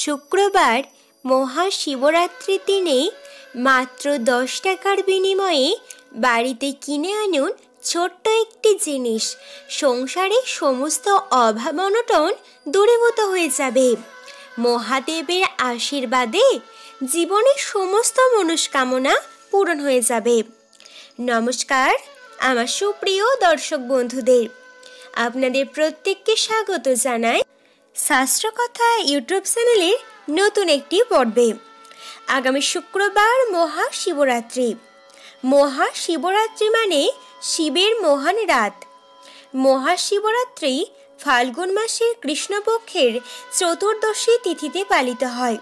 শুক্রবার মহাশিবরাত্রির দিনে মাত্র 10 টাকার বিনিময়ে বাড়িতে কিনে আনুন ছোট্ট একটি জিনিস। সংসারে সমস্ত অভাব অনটন দূরীভূত হয়ে যাবে। মহাদেবের আশীর্বাদে জীবনের সমস্ত মনস্কামনা পূরণ হয়ে যাবে। নমস্কার আমার সুপ্রিয় দর্শক বন্ধুদের, আপনাদের প্রত্যেককে স্বাগত জানাই শাস্ত্রকথা ইউটিউব চ্যানেলের নতুন একটি পর্বে। আগামী শুক্রবার মহাশিবরাত্রি। মহাশিবরাত্রি মানে শিবের মহান রাত। মহাশিবরাত্রি ফাল্গুন মাসের কৃষ্ণপক্ষের চতুর্দশী তিথিতে পালিত হয়।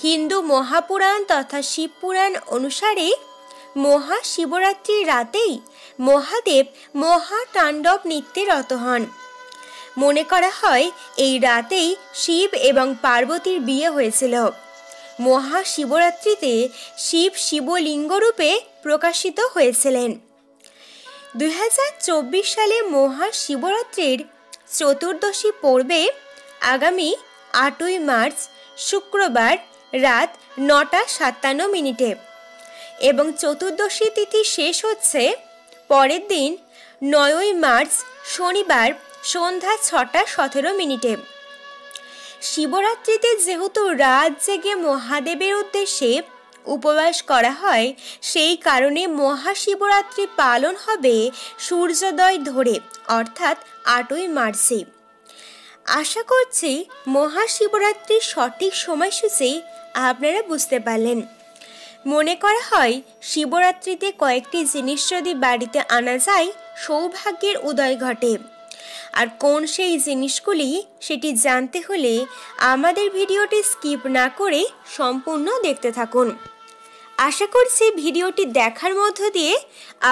হিন্দু মহাপুরাণ তথা শিবপুরাণ অনুসারে মহাশিবরাত্রির রাতেই মহাদেব মহাতাণ্ডব নৃত্যে রত হন। মনে করা হয় এই রাতেই শিব এবং পার্বতীর বিয়ে হয়েছিল। মহাশিবরাত্রিতে শিব শিবলিঙ্গরূপে প্রকাশিত হয়েছিলেন। 2024 সালে মহাশিবরাত্রির চতুর্দশী পড়বে আগামী 8ই মার্চ শুক্রবার রাত 9:57 এবং চতুর্দশী তিথি শেষ হচ্ছে পরের দিন 9ই মার্চ শনিবার সন্ধ্যা 6:17। শিবরাত্রিতে যেহেতু রাত জেগে মহাদেবের উদ্দেশ্যে উপবাস করা হয়, সেই কারণে মহাশিবরাত্রি পালন হবে সূর্যোদয় ধরে, অর্থাৎ 8ই মার্চে। আশা করছি মহাশিবরাত্রির সঠিক সময়সূচি আপনারা বুঝতে পারলেন। মনে করা হয় শিবরাত্রিতে কয়েকটি জিনিস যদি বাড়িতে আনা যায় সৌভাগ্যের উদয় ঘটে। আর কোন সেই জিনিসগুলি সেটি জানতে হলে আমাদের ভিডিওটি স্কিপ না করে সম্পূর্ণ দেখতে থাকুন। আশা করছি ভিডিওটি দেখার মধ্য দিয়ে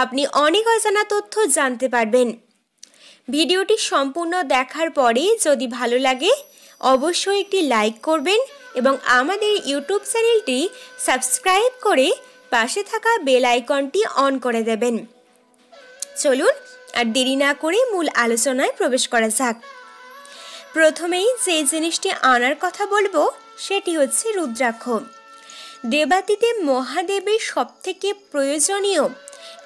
আপনি অনেক অজানা তথ্য জানতে পারবেন। ভিডিওটি সম্পূর্ণ দেখার পরে যদি ভালো লাগে অবশ্যই একটি লাইক করবেন এবং আমাদের ইউটিউব চ্যানেলটি সাবস্ক্রাইব করে পাশে থাকা বেল আইকনটি অন করে দেবেন। চলুন আর দেরি না করে মূল আলোচনায় প্রবেশ করা যাক। প্রথমেই যে জিনিসটি আনার কথা বলবো সেটি হচ্ছে রুদ্রাক্ষ। দেবাদিদেব মহাদেবের সবথেকে প্রয়োজনীয়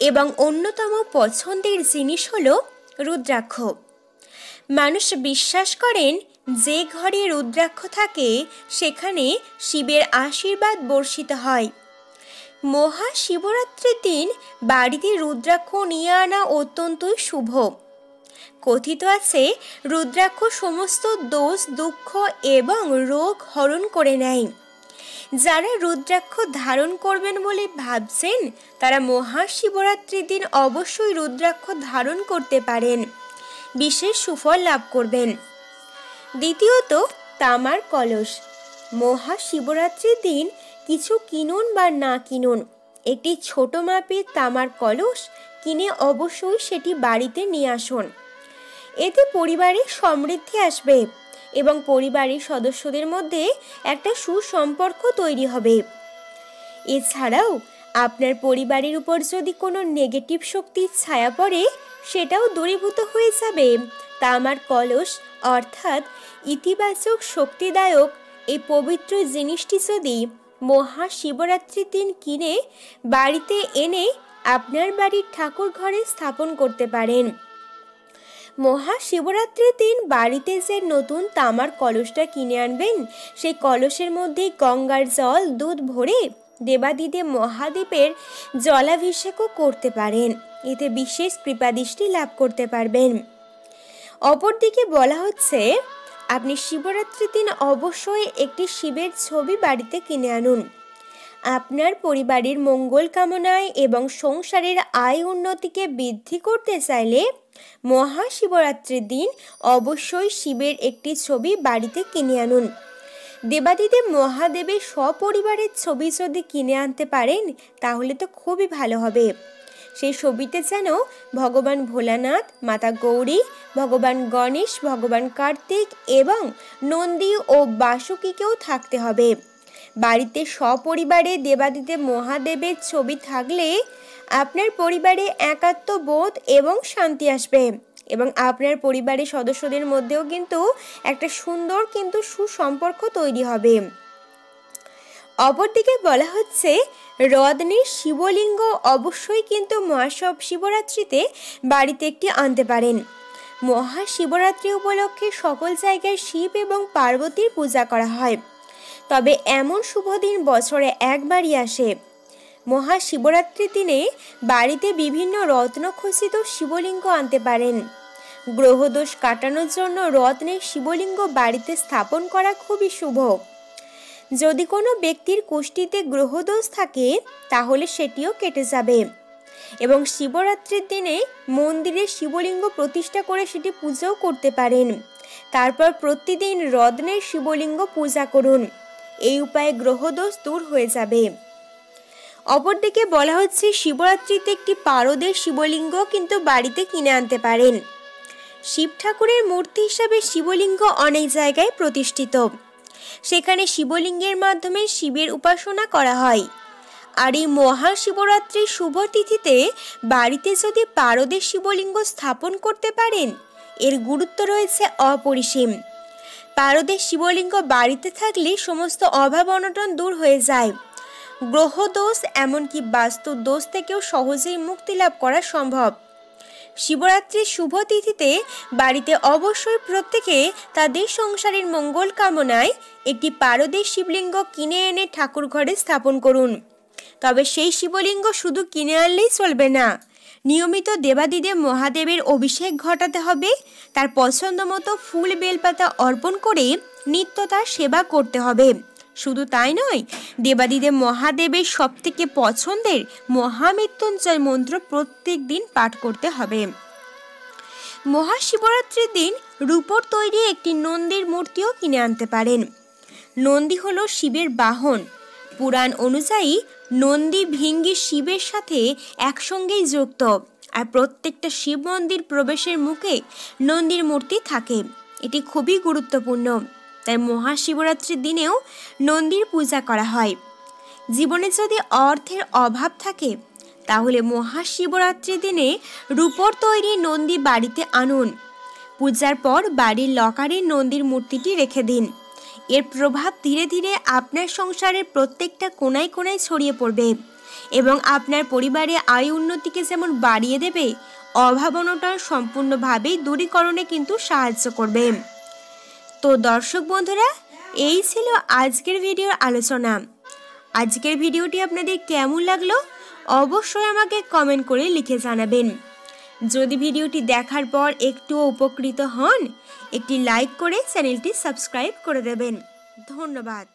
এবং অন্যতম পছন্দের জিনিস হলো রুদ্রাক্ষ। মানুষ বিশ্বাস করেন যে ঘরে রুদ্রাক্ষ থাকে সেখানে শিবের আশীর্বাদ বর্ষিত হয়। মহাশিবরাত্রির দিন বাড়িতে রুদ্রাক্ষ নিয়ে আনা অত্যন্তই শুভ। কথিত আছে রুদ্রাক্ষ সমস্ত দোষ দুঃখ এবং রোগ হরণ করে নেয়। যারা রুদ্রাক্ষ ধারণ করবেন বলে ভাবছেন তারা মহাশিবরাত্রির দিন অবশ্যই রুদ্রাক্ষ ধারণ করতে পারেন, বিশেষ সুফল লাভ করবেন। দ্বিতীয়ত, তামার কলস। মহাশিবরাত্রির দিন কিছু কিনুন বা না কিনুন, একটি ছোট মাপের তামার কলস কিনে অবশ্যই সেটি বাড়িতে নিয়ে আসুন। এতে পরিবারে সমৃদ্ধি আসবে এবং পরিবারের সদস্যদের মধ্যে একটা সুসম্পর্ক তৈরি হবে। এছাড়াও আপনার পরিবারের উপর যদি কোনো নেগেটিভ শক্তির ছায়া পড়ে সেটাও দূরীভূত হয়ে যাবে। তামার কলস অর্থাৎ ইতিবাচক শক্তিদায়ক এই পবিত্র জিনিসটি যদি মহাশিবরাত্রির দিন কিনে বাড়িতে এনে আপনার বাড়ির ঠাকুর ঘরে স্থাপন করতে পারেন। মহাশিবরাত্রির দিন বাড়িতে যে নতুন তামার কলসটা কিনে আনবেন সেই কলসের মধ্যে গঙ্গার জল দুধ ভরে দেবাদিদেব মহাদেবের জলাভিষেকও করতে পারেন। এতে বিশেষ কৃপাদৃষ্টি লাভ করতে পারবেন। অপরদিকে বলা হচ্ছে আপনি শিবরাত্রির দিন অবশ্যই একটি শিবের ছবি বাড়িতে কিনে আনুন। আপনার পরিবারের মঙ্গল কামনায় এবং সংসারের আয় উন্নতিকে বৃদ্ধি করতে চাইলে মহাশিবরাত্রির দিন অবশ্যই শিবের একটি ছবি বাড়িতে কিনে আনুন। দেবাদিদেব মহাদেবের সপরিবারের ছবি যদি কিনে আনতে পারেন তাহলে তো খুবই ভালো হবে। সেই ছবিতে যেন ভগবান ভোলানাথ, মাতা গৌরী, ভগবান গণেশ, ভগবান কার্তিক এবং নন্দী ও বাসুকীকেও থাকতে হবে। বাড়িতে সপরিবারে দেবাদিদেব মহাদেবের ছবি থাকলে আপনার পরিবারে একাত্মবোধ এবং শান্তি আসবে। এবং আপনার পরিবারের সদস্যদের মধ্যেও কিন্তু একটা সুন্দর কিন্তু সুসম্পর্ক তৈরি হবে। অপরদিকে বলা হচ্ছে রত্নের শিবলিঙ্গ অবশ্যই কিন্তু মহাশিবরাত্রিতে বাড়িতে একটি আনতে পারেন। মহাশিবরাত্রি উপলক্ষে সকল জায়গায় শিব এবং পার্বতীর পূজা করা হয়, তবে এমন শুভ দিন বছরে একবারই আসে। মহাশিবরাত্রির দিনে বাড়িতে বিভিন্ন রত্নখচিত শিবলিঙ্গ আনতে পারেন। গ্রহদোষ কাটানোর জন্য রত্নের শিবলিঙ্গ বাড়িতে স্থাপন করা খুবই শুভ। যদি কোনো ব্যক্তির কুষ্ঠিতে গ্রহদোষ থাকে তাহলে সেটিও কেটে যাবে এবং শিবরাত্রির দিনে মন্দিরে শিবলিঙ্গ প্রতিষ্ঠা করে সেটি পূজাও করতে পারেন। তারপর প্রতিদিন রত্নের শিবলিঙ্গ পূজা করুন, এই উপায়ে গ্রহদোষ দূর হয়ে যাবে। অপরদিকে বলা হচ্ছে শিবরাত্রিতে একটি পারদের শিবলিঙ্গ কিন্তু বাড়িতে কিনে আনতে পারেন। শিব ঠাকুরের মূর্তি হিসাবে শিবলিঙ্গ অনেক জায়গায় প্রতিষ্ঠিত, সেখানে শিবলিঙ্গের মাধ্যমে শিবের উপাসনা করা হয়। আর এই মহাশিবরাত্রির শুভ তিথিতে বাড়িতে যদি পারদের শিবলিঙ্গ স্থাপন করতে পারেন এর গুরুত্ব রয়েছে অপরিসীম। পারদের শিবলিঙ্গ বাড়িতে থাকলে সমস্ত অভাব অনটন দূর হয়ে যায়। গ্রহদোষ এমনকি বাস্তু দোষ থেকেও সহজেই মুক্তি লাভ করা সম্ভব। শিবরাত্রির শুভ তিথিতে বাড়িতে অবশ্যই প্রত্যেকে তাদের সংসারের মঙ্গল কামনায় একটি পারদের শিবলিঙ্গ কিনে এনে ঠাকুর ঘরে স্থাপন করুন। তবে সেই শিবলিঙ্গ শুধু কিনে আনলেই চলবে না, নিয়মিত দেবাদিদেব মহাদেবের অভিষেক ঘটাতে হবে। তার পছন্দ মতো ফুল বেলপাতা অর্পণ করে নিত্য তার সেবা করতে হবে। শুধু তাই নয়, দেবাদিদেব মহাদেবের সবথেকে পছন্দের মহামৃত্যুঞ্জয় মন্ত্র প্রত্যেক দিন পাঠ করতে হবে। মহাশিবরাত্রির দিন রূপোর তৈরি একটি নন্দীর মূর্তিও কিনে আনতে পারেন। নন্দী হলো শিবের বাহন। পুরাণ অনুযায়ী নন্দী ভিঙ্গি শিবের সাথে একসঙ্গেই যুক্ত, আর প্রত্যেকটা শিব মন্দির প্রবেশের মুখে নন্দীর মূর্তি থাকে। এটি খুবই গুরুত্বপূর্ণ, তাই মহাশিবরাত্রির দিনেও নন্দীর পূজা করা হয়। জীবনে যদি অর্থের অভাব থাকে তাহলে মহাশিবরাত্রির দিনে রূপোর তৈরি নন্দী বাড়িতে আনুন। পূজার পর বাড়ির লকারে নন্দীর মূর্তিটি রেখে দিন। এর প্রভাব ধীরে ধীরে আপনার সংসারের প্রত্যেকটা কোণায় কোণায় ছড়িয়ে পড়বে এবং আপনার পরিবারে আয় উন্নতিকে যেমন বাড়িয়ে দেবে, অভাব অনটন সম্পূর্ণভাবেই দূরীকরণে কিন্তু সাহায্য করবে। তো দর্শক বন্ধুরা, এই ছিল আজকের ভিডিওর আলোচনা। আজকের ভিডিওটি আপনাদের কেমন লাগলো অবশ্যই আমাকে কমেন্ট করে লিখে জানাবেন। যদি ভিডিওটি দেখার পর একটু উপকৃত হন, একটি লাইক করে চ্যানেলটি সাবস্ক্রাইব করে দেবেন। ধন্যবাদ।